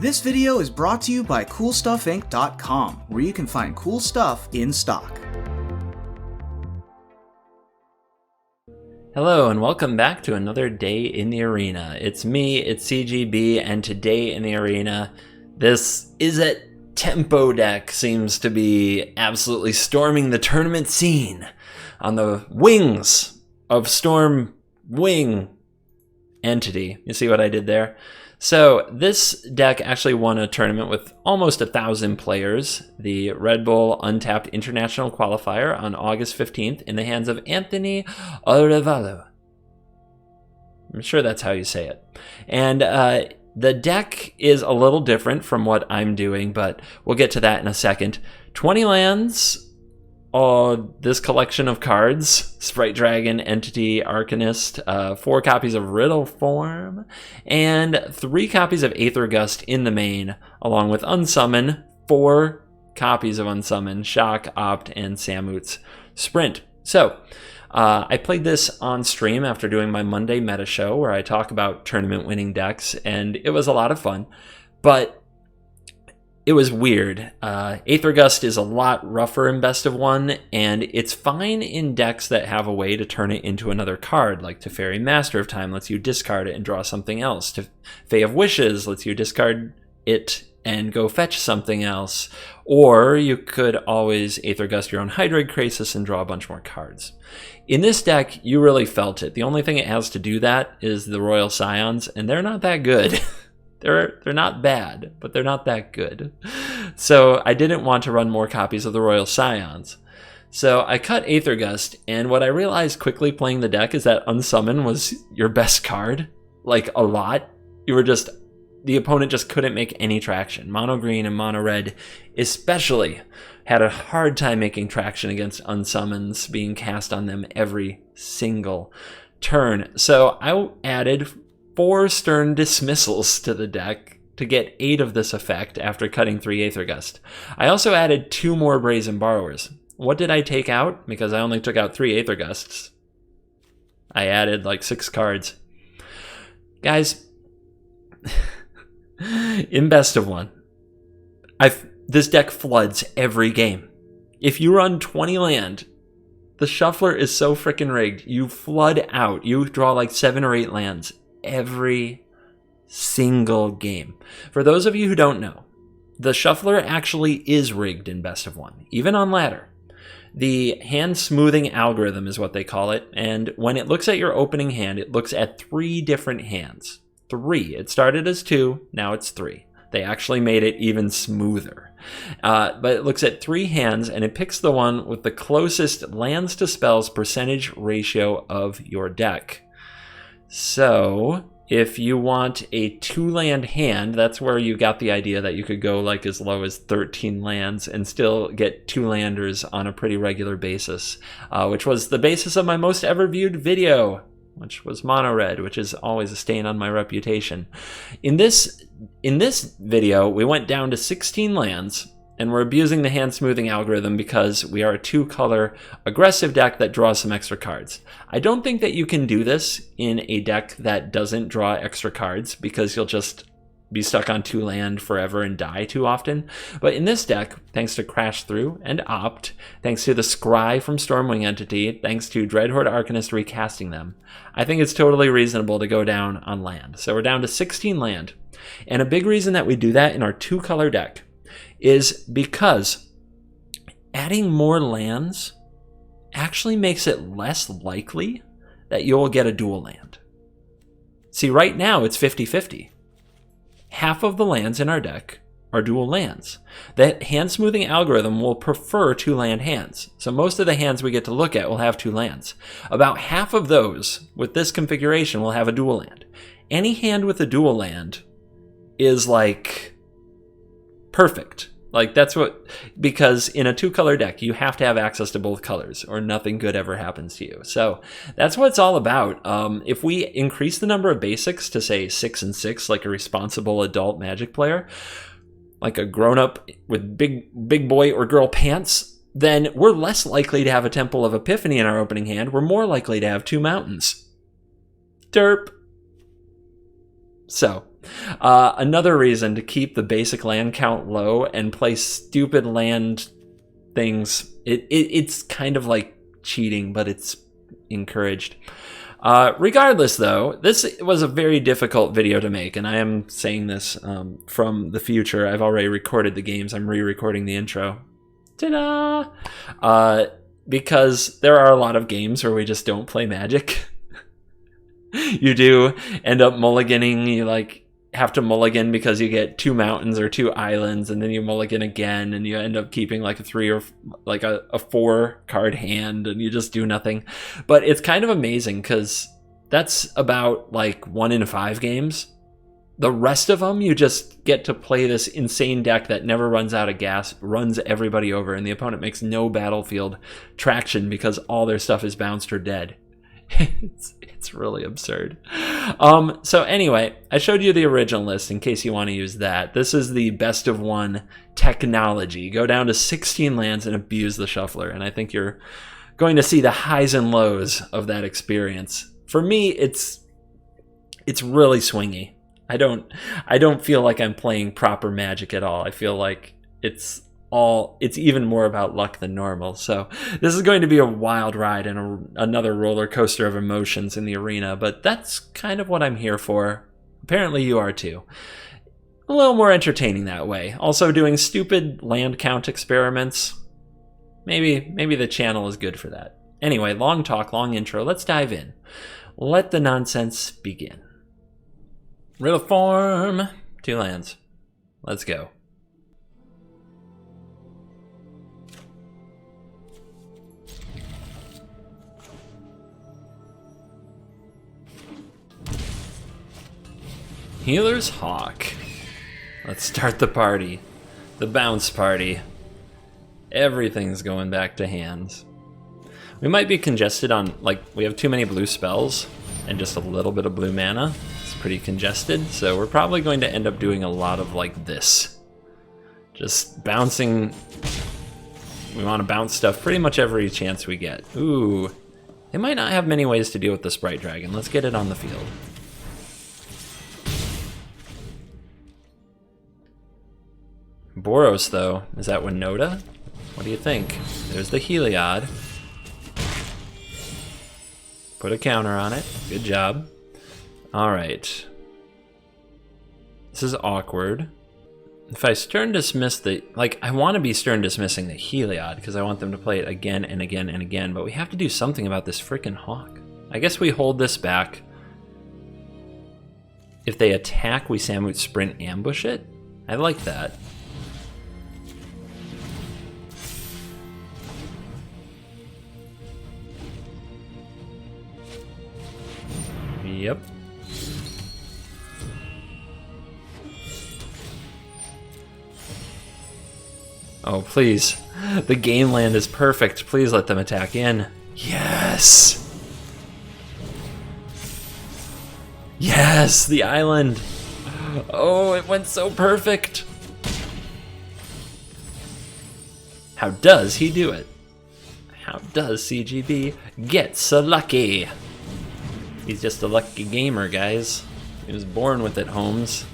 This video is brought to you by CoolStuffInc.com, where you can find cool stuff in stock. Hello and welcome back to another day in the arena. It's me, it's CGB, and today in the arena, this IZZET Tempo deck seems to be absolutely storming the tournament scene on the wings of Storm Wing Entity. You see what I did there? So this deck actually won a tournament with almost 1,000 players, the Red Bull Untapped International Qualifier on August 15th in the hands of Anthony Arevalo. I'm sure that's how you say it. And the deck is a little different from what I'm doing, but we'll get to that in a second. 20 lands. This collection of cards, Sprite Dragon, Entity, Arcanist, 4 copies of Riddle Form, and 3 copies of Aether Gust in the main, along with Unsummon, 4 copies of Unsummon, Shock, Opt, and Samut's Sprint. So, I played this on stream after doing my Monday meta show, where I talk about tournament winning decks, and it was a lot of fun, but it was weird. Aether Gust is a lot rougher in Best of 1, and it's fine in decks that have a way to turn it into another card, like Teferi Master of Time lets you discard it and draw something else. Fae of Wishes lets you discard it and go fetch something else. Or you could always Aether Gust your own Hydroid Krasis and draw a bunch more cards. In this deck, you really felt it. The only thing it has to do that is the Royal Scions, and they're not that good. They're not bad, but they're not that good. So I didn't want to run more copies of the Royal Scions. So I cut Aether Gust, and what I realized quickly playing the deck is that Unsummon was your best card. Like, a lot. The opponent just couldn't make any traction. Mono Green and Mono Red especially had a hard time making traction against Unsummons being cast on them every single turn. So I added 4 Stern Dismissals to the deck to get 8 of this effect after cutting 3 Aether Gust. I also added 2 more Brazen Borrowers. What did I take out? Because I only took out 3 Aether Gusts. I added like 6 cards. Guys, in Best of 1, this deck floods every game. If you run 20 land, the shuffler is so freaking rigged. You flood out. You draw like 7 or 8 lands every single game. For those of you who don't know, the shuffler actually is rigged in Best of 1, even on ladder. The hand smoothing algorithm is what they call it, and when it looks at your opening hand, it looks at 3 different hands. 3. It started as 2, now it's 3. They actually made it even smoother. But it looks at 3 hands, and it picks the one with the closest lands to spells percentage ratio of your deck. So, if you want a 2-land hand, that's where you got the idea that you could go like as low as 13 lands and still get 2-landers on a pretty regular basis, which was the basis of my most ever viewed video, which was Mono Red, which is always a stain on my reputation. In this video, we went down to 16 lands, and we're abusing the hand smoothing algorithm because we are a 2-color aggressive deck that draws some extra cards. I don't think that you can do this in a deck that doesn't draw extra cards because you'll just be stuck on 2 land forever and die too often. But in this deck, thanks to Crash Through and Opt, thanks to the Scry from Stormwing Entity, thanks to Dreadhorde Arcanist recasting them, I think it's totally reasonable to go down on land. So we're down to 16 land. And a big reason that we do that in our 2-color deck is because adding more lands actually makes it less likely that you'll get a dual land. See, right now it's 50-50. Half of the lands in our deck are dual lands. That hand smoothing algorithm will prefer 2-land hands. So most of the hands we get to look at will have 2 lands. About half of those with this configuration will have a dual land. Any hand with a dual land is like perfect. Like that's what, because in a 2-color deck, you have to have access to both colors or nothing good ever happens to you. So that's what it's all about. If we increase the number of basics to say 6 and 6, like a responsible adult Magic player, like a grown-up with big boy or girl pants, then we're less likely to have a Temple of Epiphany in our opening hand. We're more likely to have 2 mountains. Derp. So Another reason to keep the basic land count low and play stupid land things. It's kind of like cheating, but it's encouraged. Regardless, though, this was a very difficult video to make, and I am saying this from the future. I've already recorded the games. I'm re-recording the intro. Ta-da! Because there are a lot of games where we just don't play Magic. You do end up mulliganing. You like have to mulligan because you get 2 mountains or 2 islands, and then you mulligan again, and you end up keeping like a 3 or like a 4 card hand, and you just do nothing. But it's kind of amazing because that's about like 1 in 5 games. The rest of them, you just get to play this insane deck that never runs out of gas, runs everybody over, and the opponent makes no battlefield traction because all their stuff is bounced or dead. It's really absurd. So anyway, I showed you the original list in case you want to use that. This is the best of 1 technology. Go down to 16 lands and abuse the shuffler, and I think you're going to see the highs and lows of that experience. For me, it's really swingy. I don't feel like I'm playing proper Magic at all. I feel like it's even more about luck than normal. So this is going to be a wild ride and another roller coaster of emotions in the arena, but that's kind of what I'm here for. Apparently you are too. A little more entertaining that way. Also doing stupid land count experiments. Maybe the channel is good for that. Anyway, long talk, long intro. Let's dive in. Let the nonsense begin. Riddle form. 2 lands. Let's go. Healer's Hawk. Let's start the party. The bounce party. Everything's going back to hands. We might be congested on, like, we have too many blue spells and just a little bit of blue mana. It's pretty congested, so we're probably going to end up doing a lot of, like, this. Just bouncing. We want to bounce stuff pretty much every chance we get. Ooh. They might not have many ways to deal with the Sprite Dragon. Let's get it on the field. Boros, though, is that Winota? What do you think? There's the Heliod. Put a counter on it. Good job. Alright. This is awkward. If I stern dismiss the... Like, I want to be stern dismissing the Heliod because I want them to play it again and again and again, but we have to do something about this freaking Hawk. I guess we hold this back. If they attack, we Samut Sprint ambush it? I like that. Yep. Oh, please. The game land is perfect. Please let them attack in. Yes! Yes, the island. Oh, it went so perfect. How does he do it? How does CGB get so lucky? He's just a lucky gamer, guys. He was born with it, Holmes.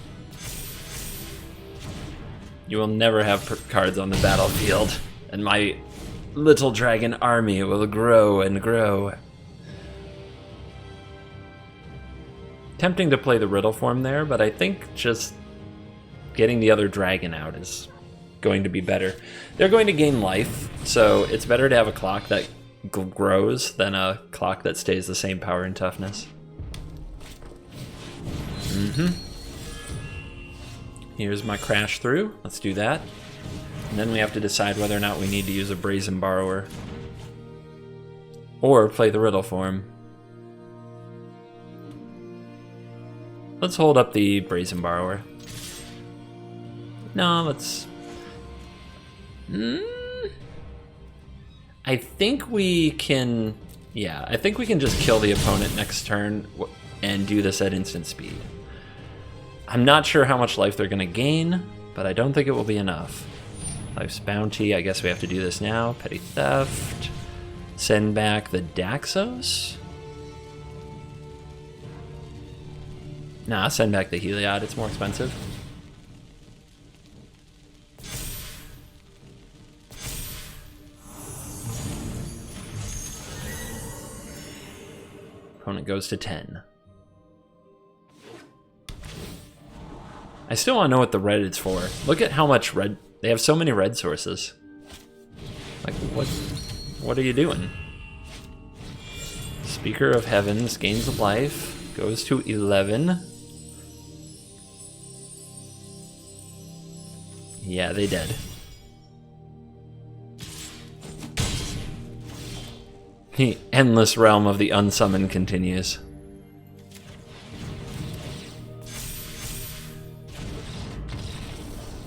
You will never have cards on the battlefield, and my little dragon army will grow and grow. Tempting to play the riddle form there, but I think just getting the other dragon out is going to be better. They're going to gain life, so it's better to have a clock that grows than a clock that stays the same power and toughness. Here's my crash through. Let's do that. And then we have to decide whether or not we need to use a Brazen Borrower. Or play the riddle form. Let's hold up the Brazen Borrower. No, let's... I think we can... Yeah, I think we can just kill the opponent next turn and do this at instant speed. I'm not sure how much life they're going to gain, but I don't think it will be enough. Life's Bounty, I guess we have to do this now. Petty Theft. Send back the Daxos. Nah, send back the Heliod. It's more expensive. Opponent goes to 10. I still want to know what the red is for. Look at how much red... They have so many red sources. Like, what are you doing? Speaker of Heavens gains of life. Goes to 11. Yeah, they dead. The endless realm of the unsummoned continues.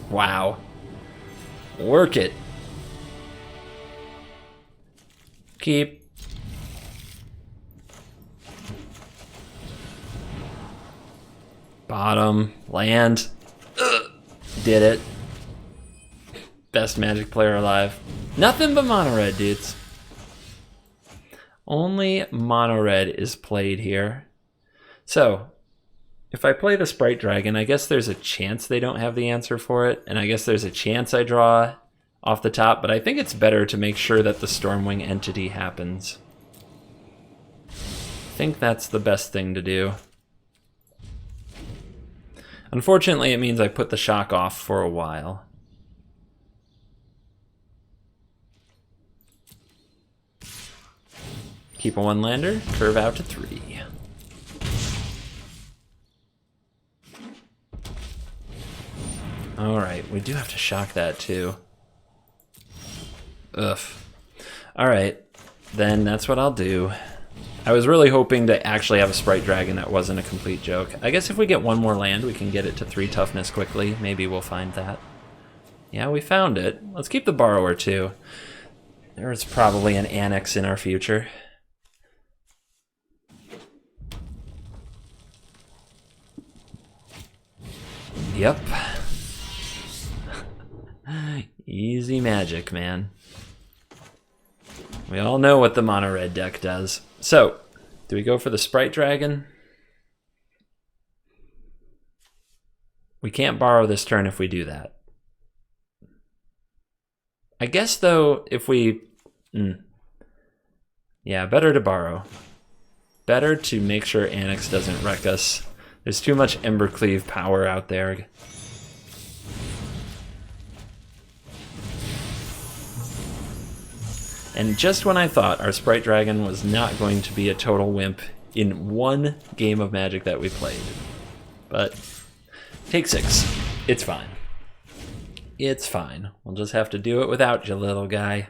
Wow. Work it. Keep. Bottom. Land. Ugh. Did it. Best Magic player alive. Nothing but mono red, dudes. Only mono red is played here. So, if I play the Sprite Dragon, I guess there's a chance they don't have the answer for it, and I guess there's a chance I draw off the top, but I think it's better to make sure that the Stormwing entity happens. I think that's the best thing to do. Unfortunately, it means I put the shock off for a while. Keep a one-lander, curve out to 3. Alright, we do have to shock that too. Ugh. Alright, then that's what I'll do. I was really hoping to actually have a Sprite Dragon that wasn't a complete joke. I guess if we get one more land, we can get it to 3 toughness quickly. Maybe we'll find that. Yeah, we found it. Let's keep the Borrower too. There's probably an Annex in our future. Yep. Easy magic, man. We all know what the mono red deck does. So, do we go for the Sprite Dragon? We can't borrow this turn if we do that. I guess though, if we... Yeah, better to borrow. Better to make sure Annex doesn't wreck us. There's too much Embercleave power out there. And just when I thought our Sprite Dragon was not going to be a total wimp in one game of Magic that we played. But, take 6. It's fine. It's fine. We'll just have to do it without you, little guy.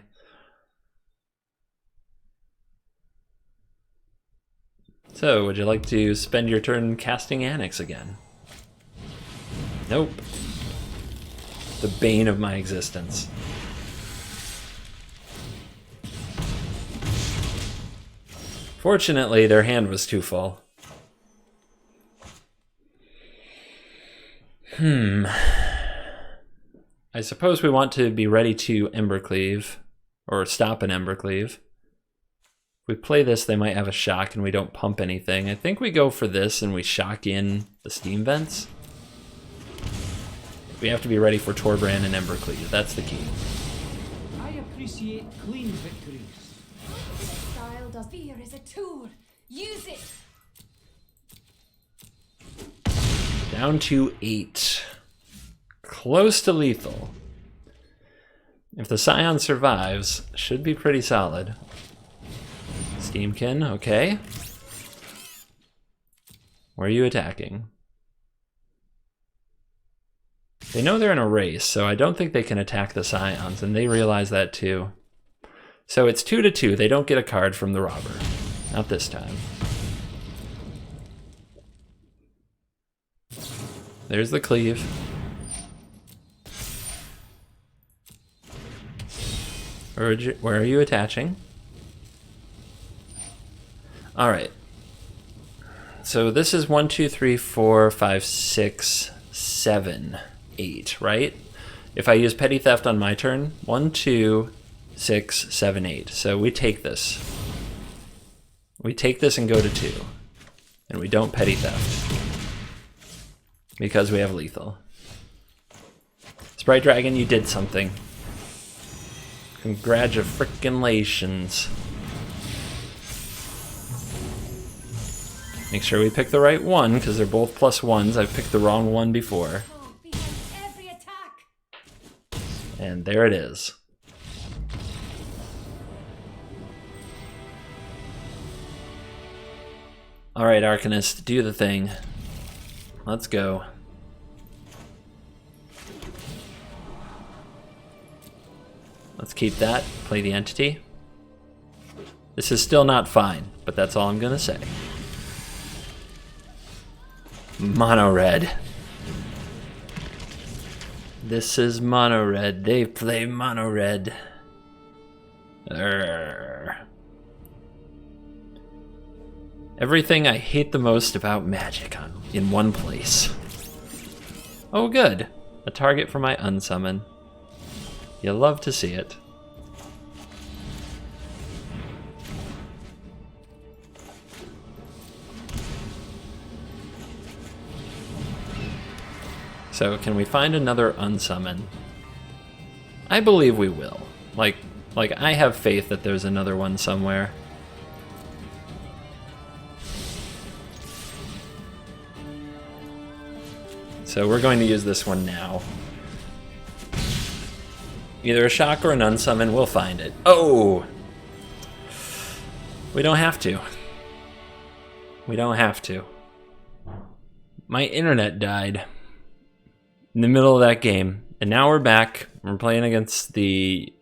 So, would you like to spend your turn casting Annex again? Nope. The bane of my existence. Fortunately, their hand was too full. I suppose we want to be ready to Embercleave, or stop an Embercleave. If we play this, they might have a shock and we don't pump anything. I think we go for this and we shock in the Steam Vents. We have to be ready for Torbrand and Embercleave. That's the key. I appreciate clean victories. Style does fear is a tool. Use it. Down to 8. Close to lethal. If the Scion survives, should be pretty solid. Steamkin, okay. Where are you attacking? They know they're in a race, so I don't think they can attack the Scions, and they realize that too. So it's 2-2. They don't get a card from the robber. Not this time. There's the cleave. Where are you attaching? Alright. So this is 1, 2, 3, 4, 5, 6, 7, 8, right? If I use Petty Theft on my turn, 1, 2, 6, 7, 8. So we take this. We take this and go to 2. And we don't Petty Theft. because we have lethal. Sprite Dragon, you did something. Congratulations. Make sure we pick the right one, because they're both +1s. I've picked the wrong one before. Every attack. And there it is. Alright, Arcanist, do the thing. Let's go. Let's keep that, play the entity. This is still not fine, but that's all I'm gonna say. Mono red. This is mono red. They play mono red. Everything I hate the most about Magic in one place. Oh good, a target for my unsummon. You love to see it. So can we find another unsummon? I believe we will. Like I have faith that there's another one somewhere. So we're going to use this one now. Either a shock or an unsummon, we'll find it. Oh! We don't have to. We don't have to. My internet died in the middle of that game, and now we're back. We're playing against the...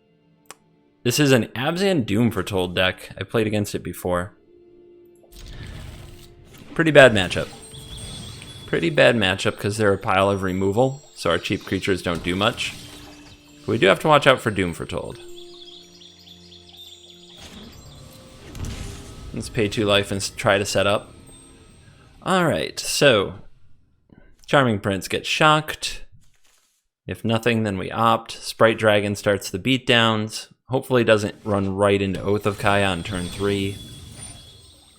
This is an Abzan Doom Foretold deck. I played against it before. Pretty bad matchup. Pretty bad matchup because they're a pile of removal, so our cheap creatures don't do much. But we do have to watch out for Doom Foretold. Let's pay 2 life and try to set up. Alright, so Charming Prince gets shocked. If nothing, then we opt. Sprite Dragon starts the beatdowns. Hopefully doesn't run right into Oath of Kaya on turn 3.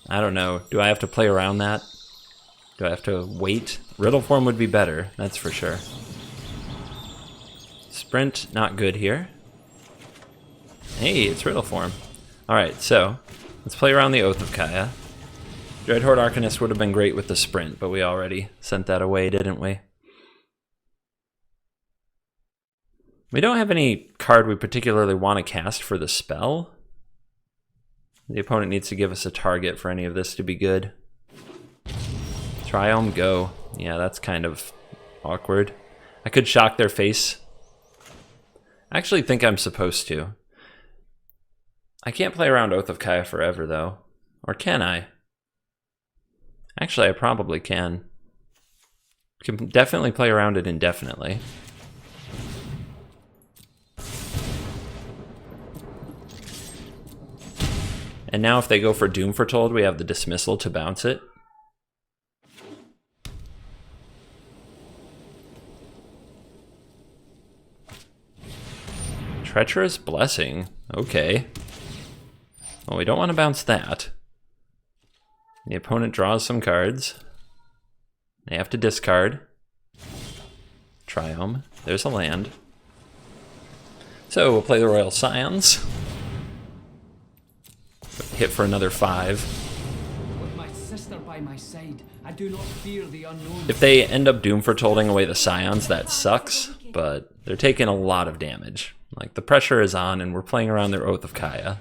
I don't know. Do I have to play around that? Do I have to wait? Riddle Form would be better, that's for sure. Sprint, not good here. Hey, it's Riddle Form. Alright, so let's play around the Oath of Kaya. Dreadhorde Arcanist would have been great with the sprint, but we already sent that away, didn't we? We don't have any card we particularly want to cast for the spell. The opponent needs to give us a target for any of this to be good. Triome, go. Yeah, that's kind of awkward. I could shock their face. I actually think I'm supposed to. I can't play around Oath of Kaya forever, though. Or can I? Actually, I probably can. Can definitely play around it indefinitely. And now if they go for Doom Foretold, we have the Dismissal to bounce it. Treacherous Blessing. Okay. Well, we don't want to bounce that. The opponent draws some cards. They have to discard. Triome. There's a land. So we'll play the Royal Scions. Hit for another 5. With my sister by my side, I do not fear the unknown. If they end up Doom Foretolding away the Scions, that sucks, but they're taking a lot of damage. Like, the pressure is on, and we're playing around their Oath of Kaya.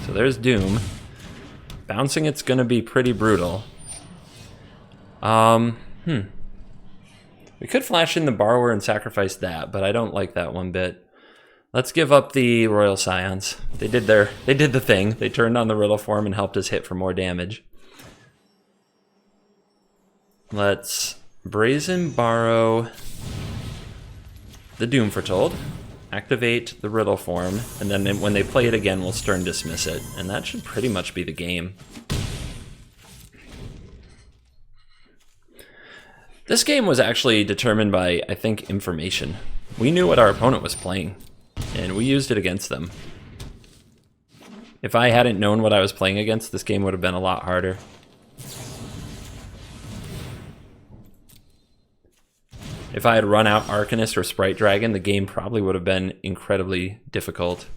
So there's Doom. Bouncing it's gonna be pretty brutal. We could flash in the Borrower and sacrifice that, but I don't like that one bit. Let's give up the Royal Scions. They did the thing. They turned on the Riddle Form and helped us hit for more damage. Let's Brazen Borrow the Doom Foretold. Activate the Riddle Form, and then when they play it again, we'll Stern Dismiss it, and that should pretty much be the game. This game was actually determined by, I think, information. We knew what our opponent was playing, and we used it against them. If I hadn't known what I was playing against, this game would have been a lot harder. If I had run out Arcanist or Sprite Dragon, the game probably would have been incredibly difficult.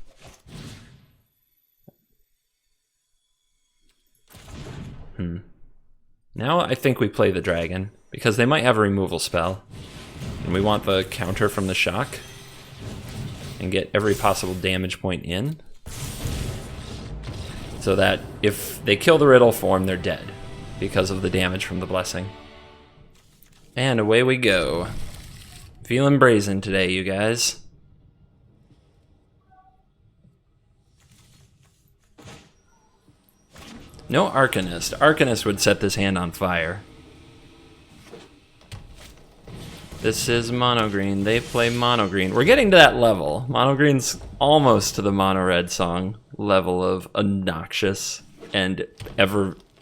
Now I think we play the dragon, because they might have a removal spell. And we want the counter from the shock. And get every possible damage point in. So that if they kill the Riddle form, they're dead. Because of the damage from the blessing. And away we go. Feeling brazen today, you guys. No Arcanist. Arcanist would set this hand on fire. This is mono green. They play mono green. We're getting to that level. Mono green's almost to the mono red song level of obnoxious and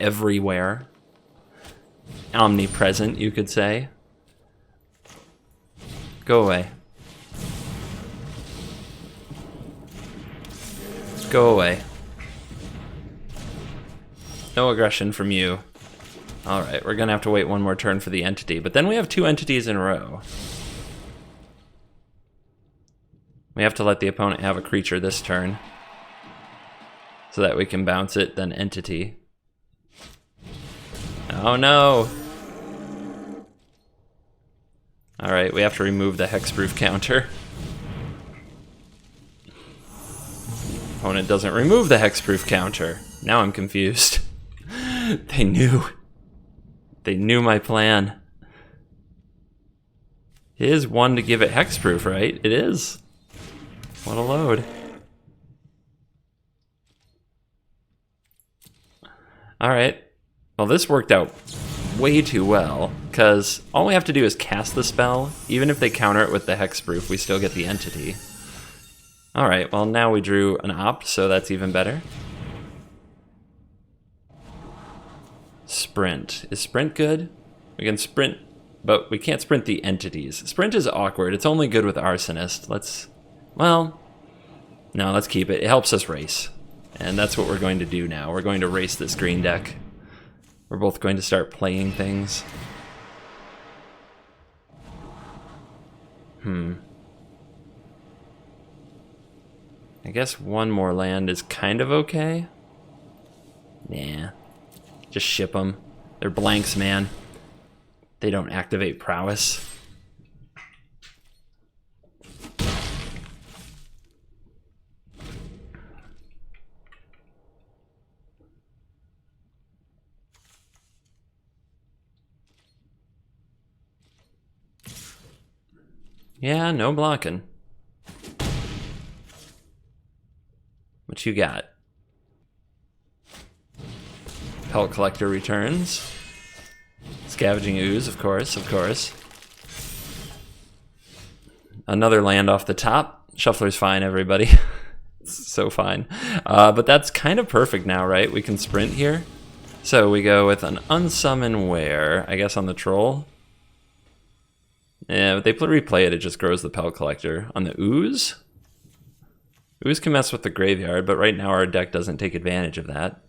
everywhere. Omnipresent, you could say. Go away. Go away. No aggression from you. Alright, we're gonna have to wait one more turn for the entity, but then we have 2 entities in a row. We have to let the opponent have a creature this turn. So that we can bounce it, then entity. Oh no! Alright, we have to remove the hexproof counter. Opponent doesn't remove the hexproof counter. Now I'm confused. They knew. They knew my plan. It is 1 to give it hexproof, right? It is. What a load. Alright. Well, this worked out way too well, because all we have to do is cast the spell. Even if they counter it with the hexproof, we still get the entity. Alright, well now we drew an opt, so that's even better. Sprint. Is sprint good? We can sprint, but we can't sprint the entities. Sprint is awkward. It's only good with Arsonist. Well, no, let's keep it. It helps us race. And that's what we're going to do now. We're going to race this green deck. We're both going to start playing things. I guess one more land is kind of okay. Nah. Just ship them. They're blanks, man. They don't activate prowess. Yeah, no blocking. What you got? Pellet Collector returns. Scavenging Ooze, of course, of course. Another land off the top. Shuffler's fine, everybody. It's so fine. But that's kind of perfect now, right? We can sprint here. So we go with an Unsummon Where, I guess on the Troll. Yeah, but they replay it, it just grows the Pellet Collector. On the Ooze? Ooze can mess with the graveyard, but right now our deck doesn't take advantage of that.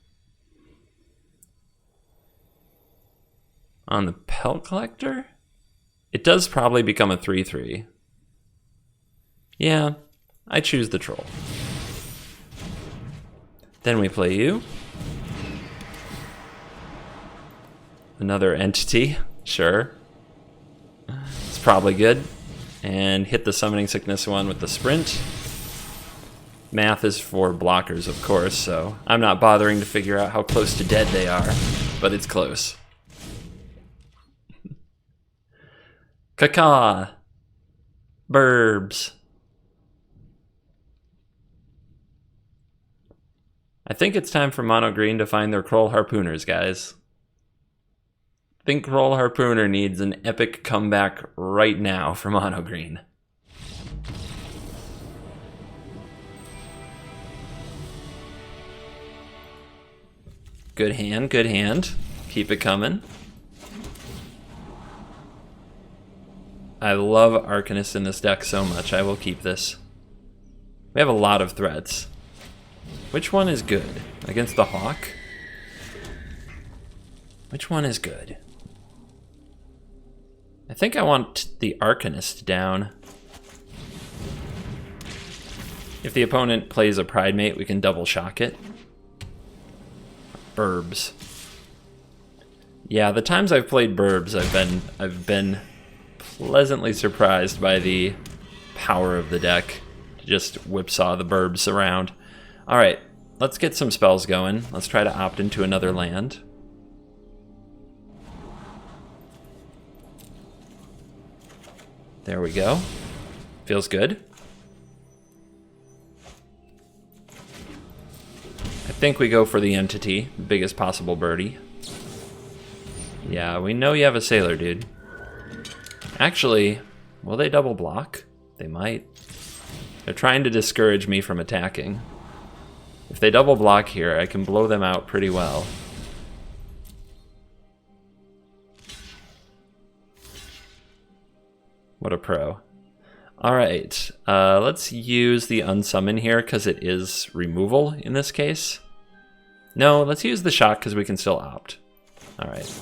On the Pellet Collector? It does probably become a 3/3. Yeah, I choose the Troll. Then we play you. Another entity, sure. It's probably good. And hit the Summoning Sickness one with the Sprint. Math is for blockers, of course, so I'm not bothering to figure out how close to dead they are, but it's close. Caca. Burbs. I think it's time for Mono Green to find their Kroll Harpooners, guys. I think Kroll Harpooner needs an epic comeback right now for Mono Green. Good hand, good hand. Keep it coming. I love Arcanist in this deck so much. I will keep this. We have a lot of threats. Which one is good? Against the Hawk? Which one is good? I think I want the Arcanist down. If the opponent plays a Pridemate, we can double shock it. Burbs. Yeah, the times I've played Burbs, I've been pleasantly surprised by the power of the deck to just whipsaw the Burbs around. All right, let's get some spells going. Let's try to opt into another land. There we go. Feels good. I think we go for the Entity, biggest possible birdie. Yeah, we know you have a Sailor, dude. Actually, will they double block? They might. They're trying to discourage me from attacking. If they double block here, I can blow them out pretty well. What a pro. Alright, let's use the Unsummon here because it is removal in this case. No, let's use the shock because we can still opt. Alright.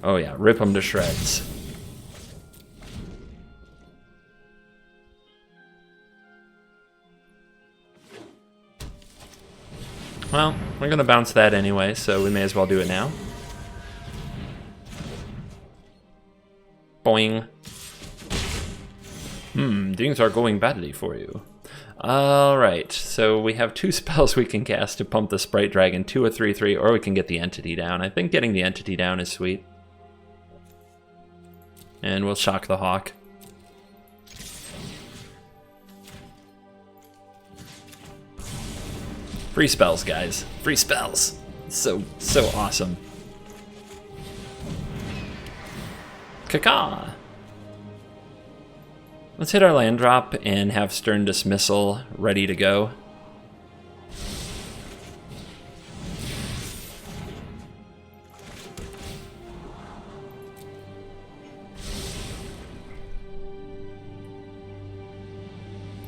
Oh yeah, rip them to shreds. Well, we're gonna bounce that anyway, so we may as well do it now. Boing. Things are going badly for you. Alright, so we have 2 spells we can cast to pump the Sprite Dragon to a 3/3, or we can get the Entity down. I think getting the Entity down is sweet. And we'll shock the Hawk. Free spells, guys. Free spells. So awesome. Caca! Let's hit our land drop and have Stern Dismissal ready to go.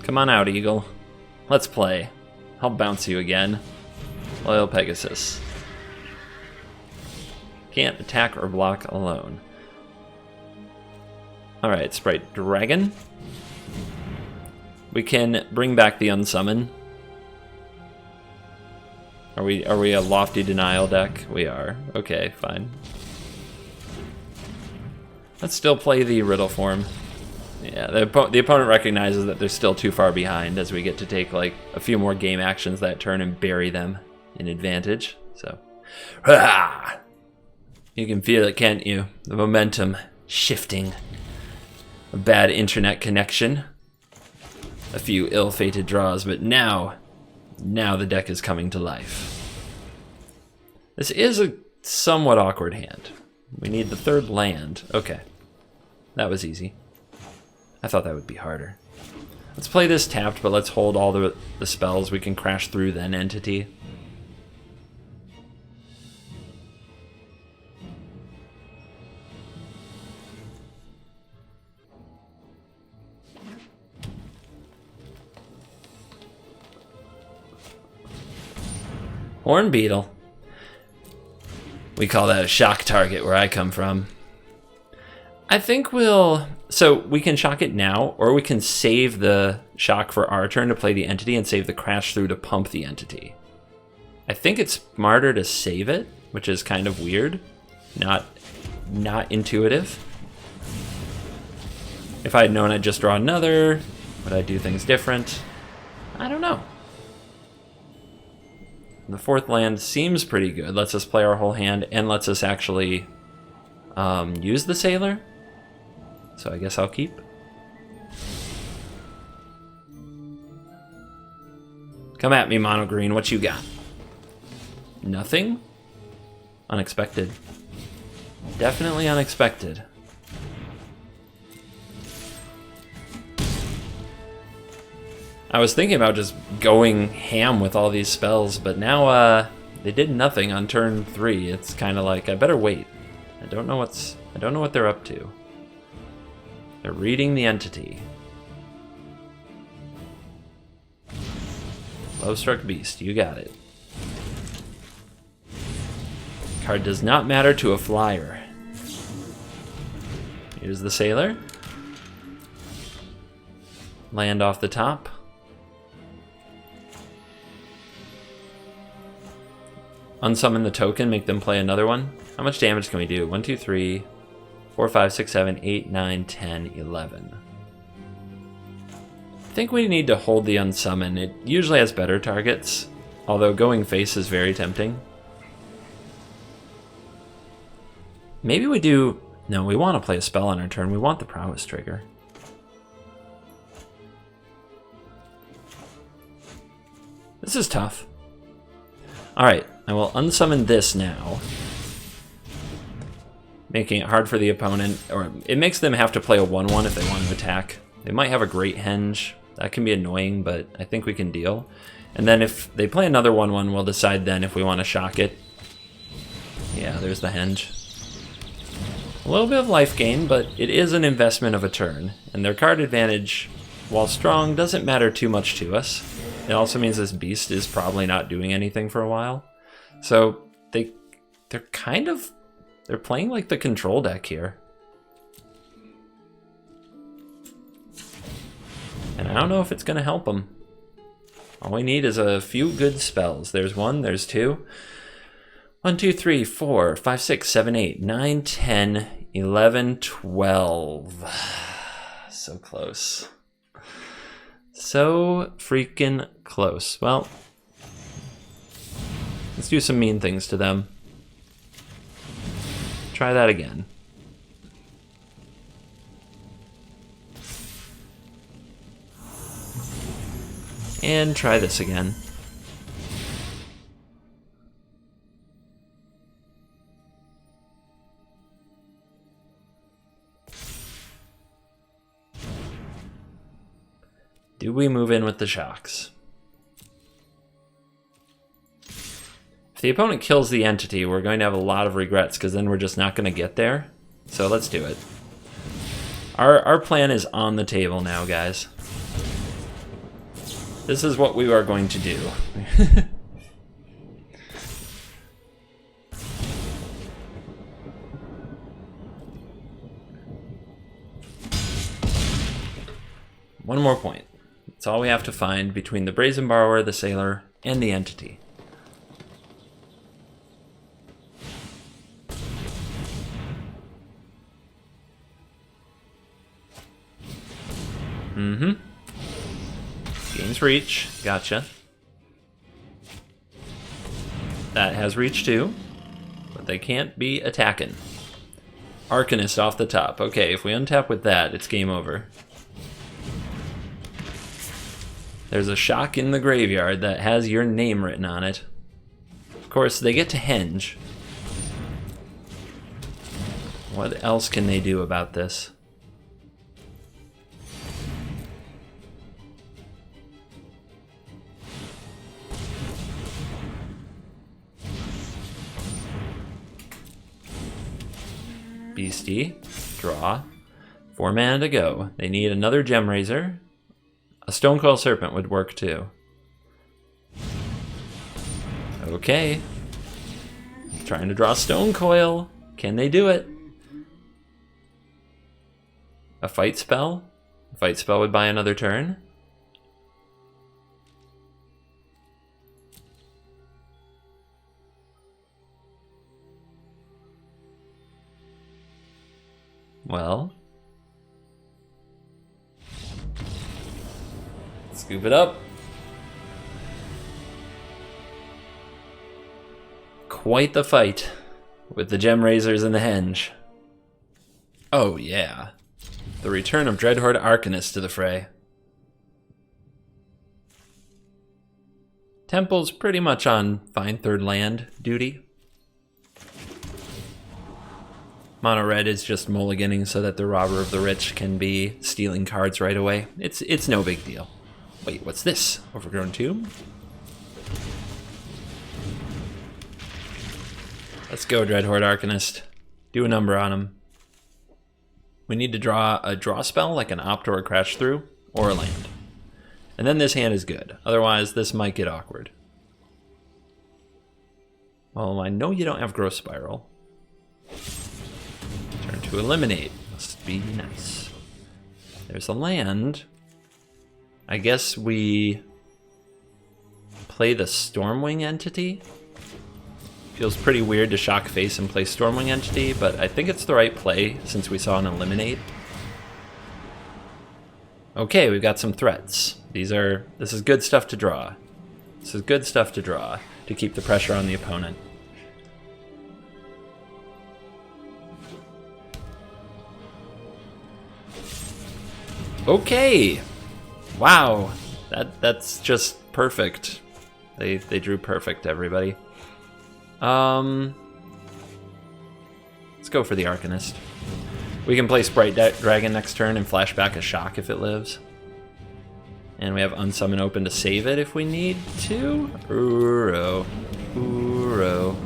Come on out, Eagle. Let's play. I'll bounce you again. Loyal Pegasus. Can't attack or block alone. Alright, Sprite Dragon. We can bring back the Unsummon. Are we a Lofty Denial deck? We are. Okay, fine. Let's still play the Riddle form. Yeah, the opponent recognizes that they're still too far behind as we get to take like a few more game actions that turn and bury them in advantage. So, you can feel it, can't you? The momentum shifting. A bad internet connection. A few ill-fated draws, but now the deck is coming to life. This is a somewhat awkward hand. We need the 3rd land. Okay, that was easy. I thought that would be harder. Let's play this tapped, but let's hold all the spells. We can crash through then Entity. Horn Beetle. We call that a shock target where I come from. I think so we can shock it now, or we can save the shock for our turn to play the Entity and save the crash through to pump the Entity. I think it's smarter to save it, which is kind of weird. Not intuitive. If I had known I'd just draw another, would I do things different? I don't know. The 4th land seems pretty good. Lets us play our whole hand and lets us actually use the Sailor. So I guess I'll keep. Come at me, Mono Green. What you got? Nothing? Unexpected. Definitely unexpected. I was thinking about just going ham with all these spells, but now they did nothing on turn 3. It's kind of like I better wait. I don't know what they're up to. They're reading the Entity. Lovestruck Beast, you got it. Card does not matter to a flyer. Here's the Sailor. Land off the top. Unsummon the token, make them play another one. How much damage can we do? 1, 2, 3, 4, 5, 6, 7, 8, 9, 10, 11. I think we need to hold the unsummon. It usually has better targets, although going face is very tempting. Maybe we do... No, we want to play a spell on our turn. We want the prowess trigger. This is tough. Alright, I will unsummon this now. Making it hard for the opponent, or it makes them have to play a 1/1 if they want to attack. They might have a Great Henge. That can be annoying, but I think we can deal. And then if they play another 1/1, we'll decide then if we want to shock it. Yeah, there's the Henge. A little bit of life gain, but it is an investment of a turn. And their card advantage, while strong, doesn't matter too much to us. It also means this beast is probably not doing anything for a while. So they're playing like the control deck here. And I don't know if it's going to help them. All we need is a few good spells. There's 1, there's 2. 1, 2, 3, 4, 5, 6, 7, 8, 9, 10, 11, 12. So close. So freaking close. Well, let's do some mean things to them. Try that again. And try this again. Do we move in with the shocks? If the opponent kills the entity, we're going to have a lot of regrets because then we're just not going to get there. So let's do it. Our plan is on the table now, guys. This is what we are going to do. One more point. That's all we have to find between the Brazen Borrower, the Sailor, and the entity. Gains reach. Gotcha. That has reach too, but they can't be attacking. Arcanist off the top. Okay, if we untap with that, it's game over. There's a shock in the graveyard that has your name written on it. Of course, they get to henge. What else can they do about this? Beastie, draw. 4 mana to go. They need another Gem Raiser. A Stonecoil Serpent would work too. Okay. Trying to draw Stonecoil. Can they do it? A fight spell? A fight spell would buy another turn. Well, scoop it up. Quite the fight with the Gem Raisers and the Henge. Oh yeah, the return of Dreadhorde Arcanist to the fray. Temple's pretty much on fine third land duty. Mono red is just mulliganing so that the Robber of the Rich can be stealing cards right away. It's no big deal. Wait, what's this? Overgrown Tomb? Let's go, Dreadhorde Arcanist. Do a number on him. We need to draw a draw spell like an Opt or a Crash Through, or a land. And then this hand is good. Otherwise, this might get awkward. Well, I know you don't have Growth Spiral. Turn to eliminate. Must be nice. There's a land. I guess we play the Stormwing entity. Feels pretty weird to shock face and play Stormwing entity, but I think it's the right play since we saw an eliminate. Okay, we've got some threats. This is good stuff to draw. This is good stuff to draw to keep the pressure on the opponent. Okay. Wow. That's just perfect. They drew perfect, everybody. Let's go for the Arcanist. We can play Sprite Dragon next turn and flash back a shock if it lives. And we have Unsummon open to save it if we need to. Uro. Uro.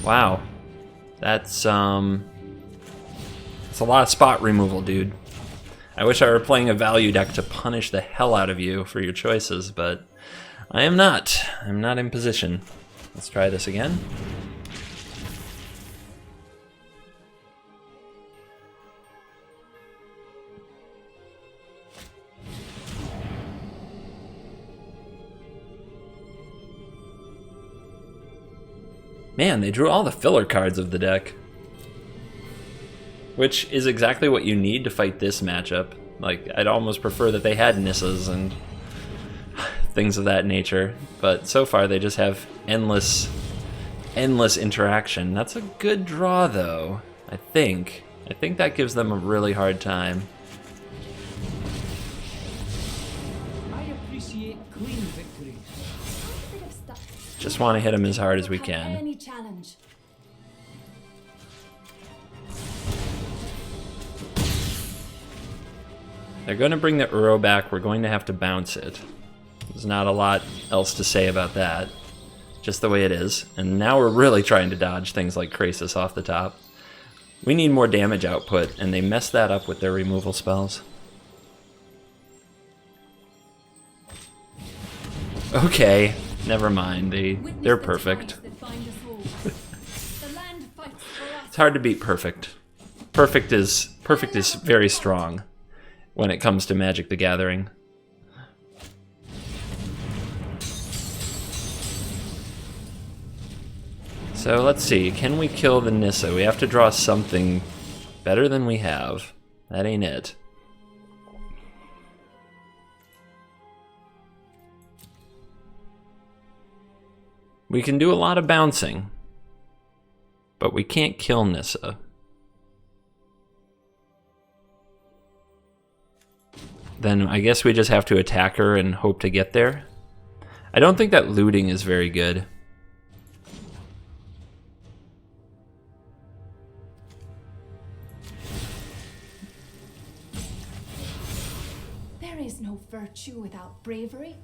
Wow. That's a lot of spot removal, dude. I wish I were playing a value deck to punish the hell out of you for your choices, but I am not. I'm not in position. Let's try this again. Man, they drew all the filler cards of the deck. Which is exactly what you need to fight this matchup. Like, I'd almost prefer that they had Nissas and things of that nature. But so far, they just have endless interaction. That's a good draw, though, I think. I think that gives them a really hard time. I appreciate clean victories. Just want to hit him as hard as we can. Any challenge. They're going to bring the Uro back. We're going to have to bounce it. There's not a lot else to say about that. Just the way it is. And now we're really trying to dodge things like Krasis off the top. We need more damage output, and they messed that up with their removal spells. Okay, never mind. They're perfect. It's hard to beat perfect. Perfect is very strong when it comes to Magic the Gathering. So let's see, can we kill the Nissa? We have to draw something better than we have. That ain't it. We can do a lot of bouncing, but we can't kill Nissa. Then I guess we just have to attack her and hope to get there. I don't think that looting is very good. There is no virtue without bravery.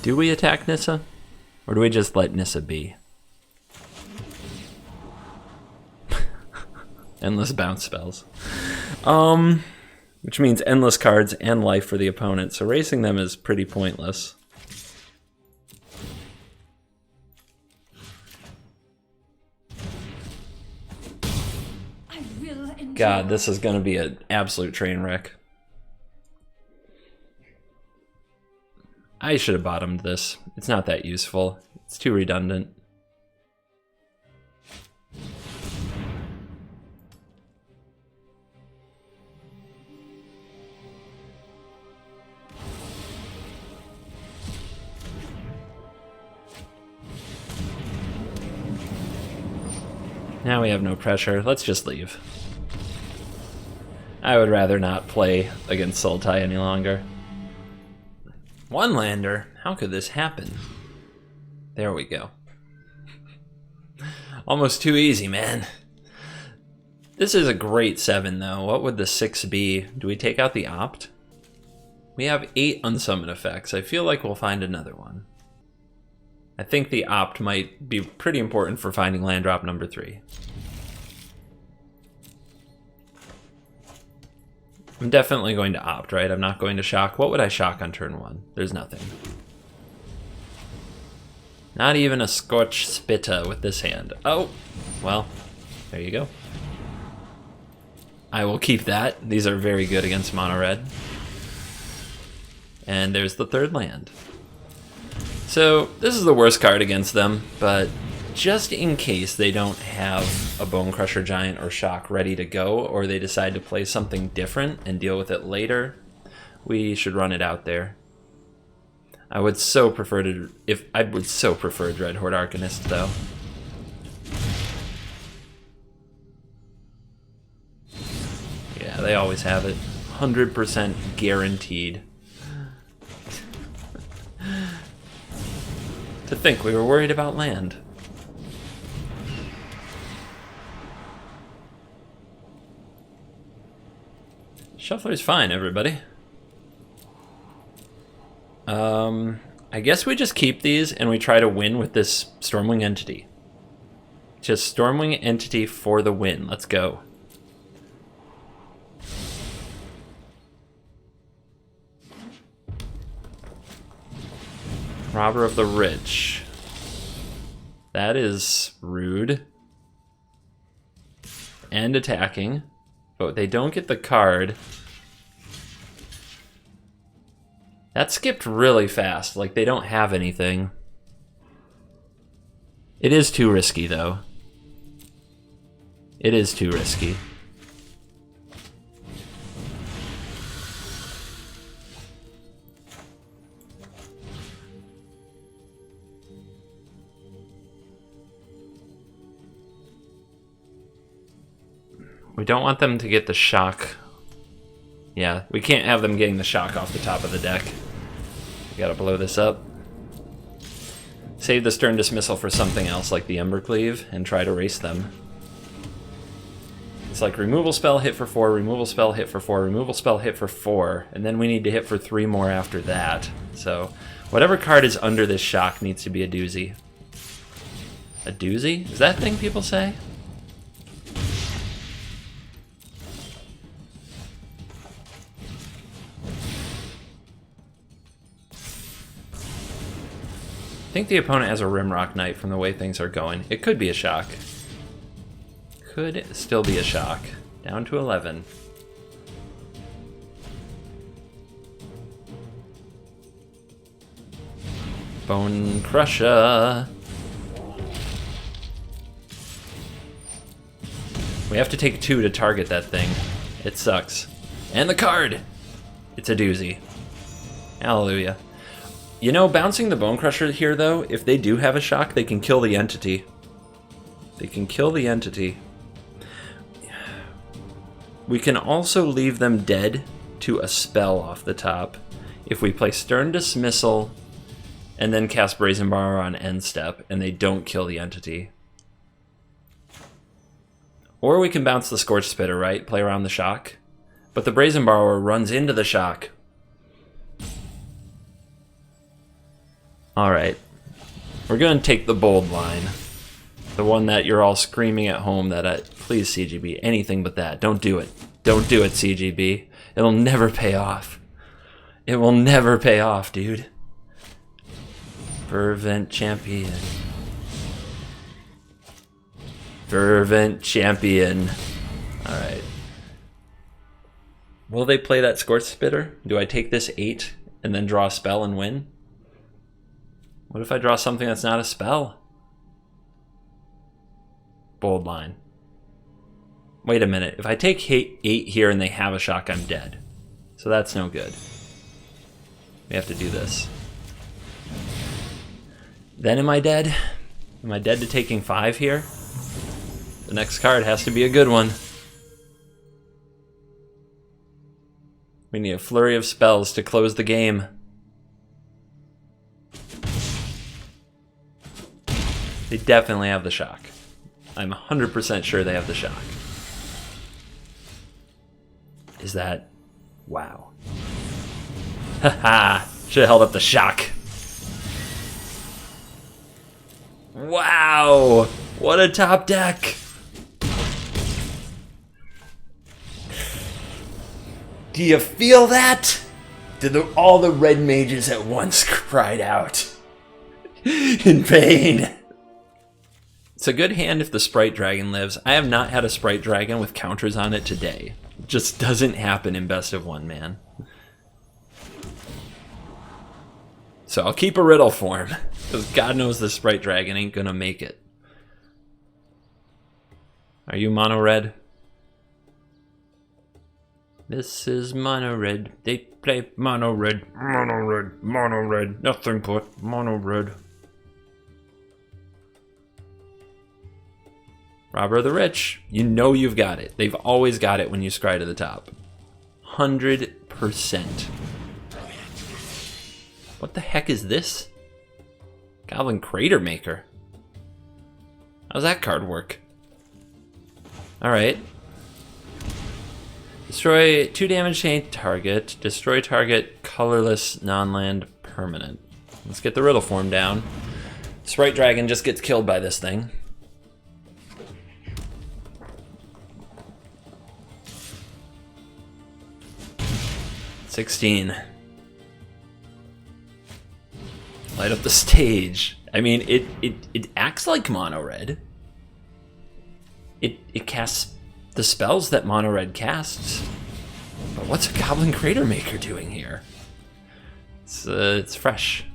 Do we attack Nissa? Or do we just let Nissa be? Endless bounce spells. Which means endless cards and life for the opponent, so racing them is pretty pointless. God, this is gonna be an absolute train wreck. I should have bottomed this. It's not that useful. It's too redundant. Now we have no pressure. Let's just leave. I would rather not play against Sultai any longer. One lander? How could this happen? There we go. Almost too easy, man. This is a great 7, though. What would the 6 be? Do we take out the Opt? We have 8 unsummon effects. I feel like we'll find another one. I think the opt might be pretty important for finding land drop number 3. I'm definitely going to opt, right? I'm not going to shock. What would I shock on turn 1? There's nothing. Not even a Scorch Spitta with this hand. Oh, well, there you go. I will keep that. These are very good against mono red. And there's the 3rd land. So this is the worst card against them, but just in case they don't have a Bone Crusher Giant or Shock ready to go, or they decide to play something different and deal with it later, we should run it out there. I would so prefer Dread Horde Arcanist though. Yeah, they always have it. 100% guaranteed. To think we were worried about land. Shuffler's fine, everybody. I guess we just keep these and we try to win with this Stormwing Entity. Just Stormwing Entity for the win. Let's go. Robber of the Rich. That is rude. And attacking. But they don't get the card. That skipped really fast. Like, they don't have anything. It is too risky, though. It is too risky. We don't want them to get the shock. Yeah, we can't have them getting the shock off the top of the deck. We gotta blow this up. Save the Stern Dismissal for something else like the Embercleave and try to race them. It's like removal spell, hit for 4, removal spell, hit for 4, removal spell, hit for 4, and then we need to hit for 3 more after that. So whatever card is under this shock needs to be a doozy. A doozy? Is that a thing people say? I think the opponent has a Rimrock Knight from the way things are going. It could be a shock. Could still be a shock. Down to 11. Bone Crusher. We have to take 2 to target that thing. It sucks. And the card! It's a doozy. Hallelujah. You know, bouncing the Bone Crusher here, though, if they do have a shock, they can kill the entity. They can kill the entity. We can also leave them dead to a spell off the top if we play Stern Dismissal and then cast Brazen Borrower on end step, and they don't kill the entity. Or we can bounce the Scorch Spitter, right? Play around the shock. But the Brazen Borrower runs into the shock. Alright, we're going to take the bold line. The one that you're all screaming at home that, please CGB, anything but that. Don't do it. Don't do it, CGB. It'll never pay off. It will never pay off, dude. Fervent Champion. Fervent Champion. Alright. Will they play that Scorch Spitter? Do I take this 8 and then draw a spell and win? What if I draw something that's not a spell? Bold line. Wait a minute. If I take 8 here and they have a shock, I'm dead. So that's no good. We have to do this. Then am I dead? Am I dead to taking 5 here? The next card has to be a good one. We need a flurry of spells to close the game. They definitely have the shock. I'm 100% sure they have the shock. Is that... Wow. Haha! Should have held up the shock. Wow, what a top deck. Do you feel that? Did all the red mages at once cried out in pain? It's a good hand if the Sprite Dragon lives. I have not had a Sprite Dragon with counters on it today. It just doesn't happen in best of one, man. So I'll keep a Riddle form, because God knows the Sprite Dragon ain't gonna make it. Are you mono red? This is mono red. They play mono red, mono red, mono red. Nothing but mono red. Robber of the Rich, you know you've got it. They've always got it when you scry to the top. 100%. What the heck is this? Goblin Crater Maker. How's that card work? Alright. Destroy 2 damage to target. Destroy target colorless non-land permanent. Let's get the Riddle form down. Sprite Dragon just gets killed by this thing. $16. Light up the stage. I mean, it acts like mono red. It casts the spells that mono red casts. But what's a Goblin Crater Maker doing here? It's fresh.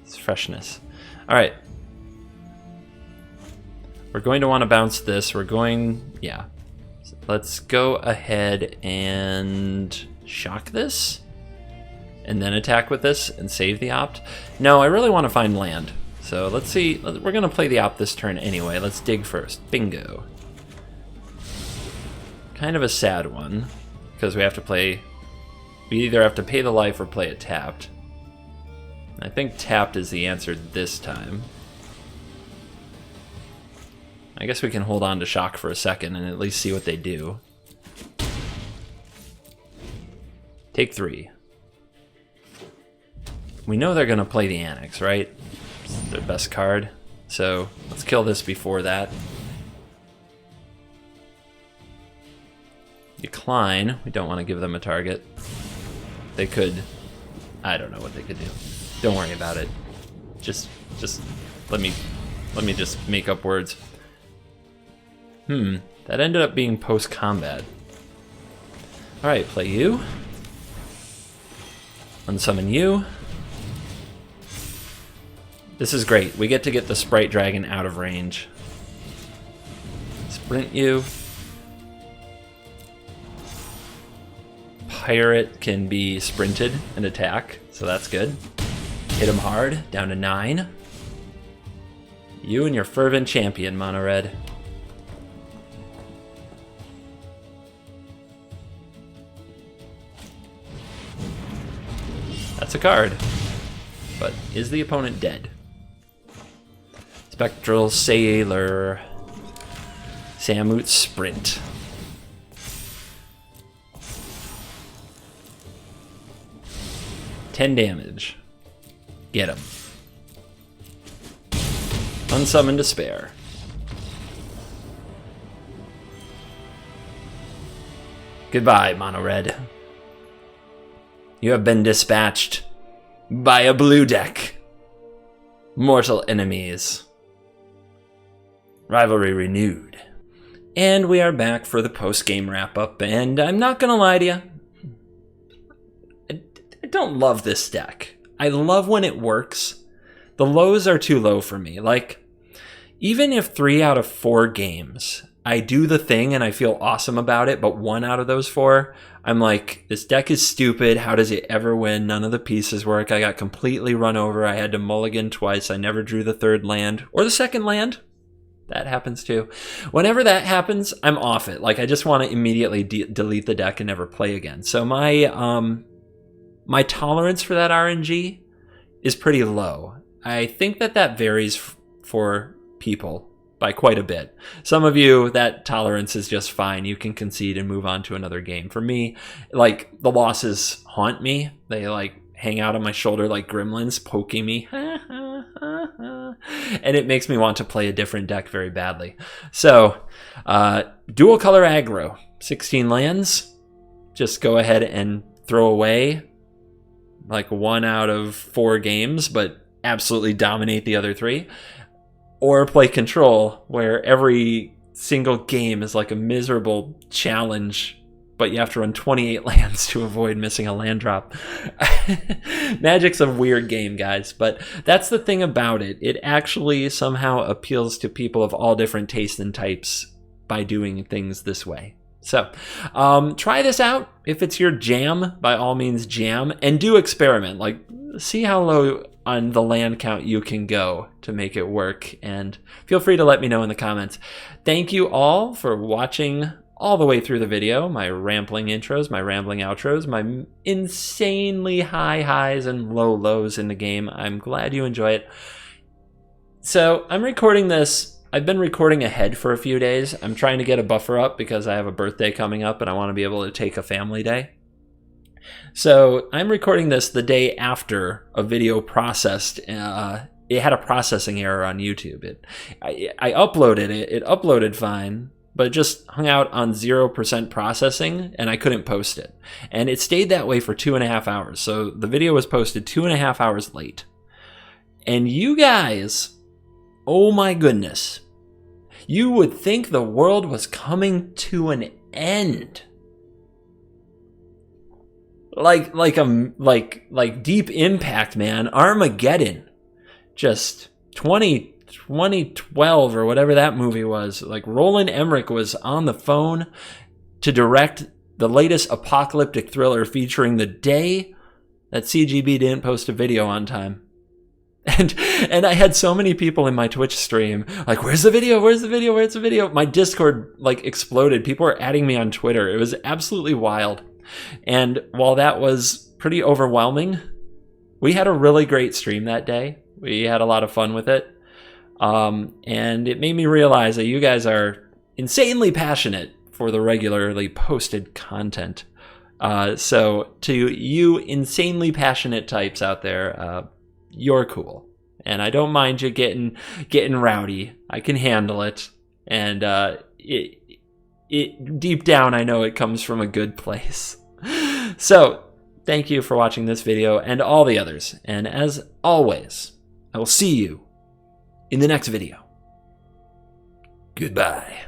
It's freshness. All right. We're going to want to bounce this. Yeah. Let's go ahead and shock this. And then attack with this and save the opt. No, I really want to find land. So let's see. We're going to play the opt this turn anyway. Let's dig first. Bingo. Kind of a sad one. Because we have to play... We either have to pay the life or play it tapped. I think tapped is the answer this time. I guess we can hold on to shock for a second and at least see what they do. Take 3. We know they're going to play the Annex, right? It's their best card. So let's kill this before that. Decline. We don't want to give them a target. They could... I don't know what they could do. Don't worry about it. Just let me just make up words. That ended up being post-combat. Alright, play you. Unsummon you. This is great. We get to get the Sprite Dragon out of range. Sprint you. Pirate can be sprinted and attack, so that's good. Hit him hard, down to 9. You and your Fervent Champion, Mono Red. That's a card. But is the opponent dead? Spectral Sailor. Samut Sprint. $10 damage. Get him. Unsummon Despair. Goodbye, Mono Red. You have been dispatched by a blue deck. Mortal enemies. Rivalry renewed. And we are back for the post-game wrap-up, and I'm not gonna lie to you. I don't love this deck. I love when it works. The lows are too low for me. Like, even if 3 out of 4 games I do the thing and I feel awesome about it, but 1 out of those 4, I'm like, this deck is stupid. How does it ever win? None of the pieces work. I got completely run over. I had to mulligan twice. I never drew the 3rd land or the 2nd land. That happens too. Whenever that happens, I'm off it. Like, I just want to immediately delete the deck and never play again. So my tolerance for that RNG is pretty low. I think that varies for people by quite a bit. Some of you, that tolerance is just fine. You can concede and move on to another game. For me, like, the losses haunt me. They, like, hang out on my shoulder like gremlins, poking me. And it makes me want to play a different deck very badly. So, dual color aggro, 16 lands. Just go ahead and throw away like 1 out of 4 games, but absolutely dominate the other 3. Or play control, where every single game is like a miserable challenge, but you have to run 28 lands to avoid missing a land drop. Magic's a weird game, guys, but that's the thing about it. It actually somehow appeals to people of all different tastes and types by doing things this way. So try this out. If it's your jam, by all means jam, and do experiment. Like, see how low on the land count you can go to make it work, and feel free to let me know in the comments. Thank you all for watching all the way through the video, my rambling intros, my rambling outros, my insanely high highs and low lows in the game. I'm glad you enjoy it. So I'm recording this. I've been recording ahead for a few days. I'm trying to get a buffer up because I have a birthday coming up and I want to be able to take a family day. So I'm recording this the day after a video processed. It had a processing error on YouTube. I uploaded it. It uploaded fine, but it just hung out on 0% processing, and I couldn't post it. And it stayed that way for 2.5 hours. So the video was posted 2.5 hours late. And you guys, oh my goodness, you would think the world was coming to an end. Like Deep Impact, man, Armageddon. Just 2012 or whatever that movie was. Like, Roland Emmerich was on the phone to direct the latest apocalyptic thriller featuring the day that CGB didn't post a video on time. And I had so many people in my Twitch stream like, where's the video? Where's the video? Where's the video? My Discord like exploded. People were adding me on Twitter. It was absolutely wild. And while that was pretty overwhelming, we had a really great stream that day. We had a lot of fun with it. And it made me realize that you guys are insanely passionate for the regularly posted content. So to you insanely passionate types out there, you're cool. And I don't mind you getting rowdy. I can handle it. And it deep down, I know it comes from a good place. So thank you for watching this video and all the others. And as always, I will see you in the next video. Goodbye.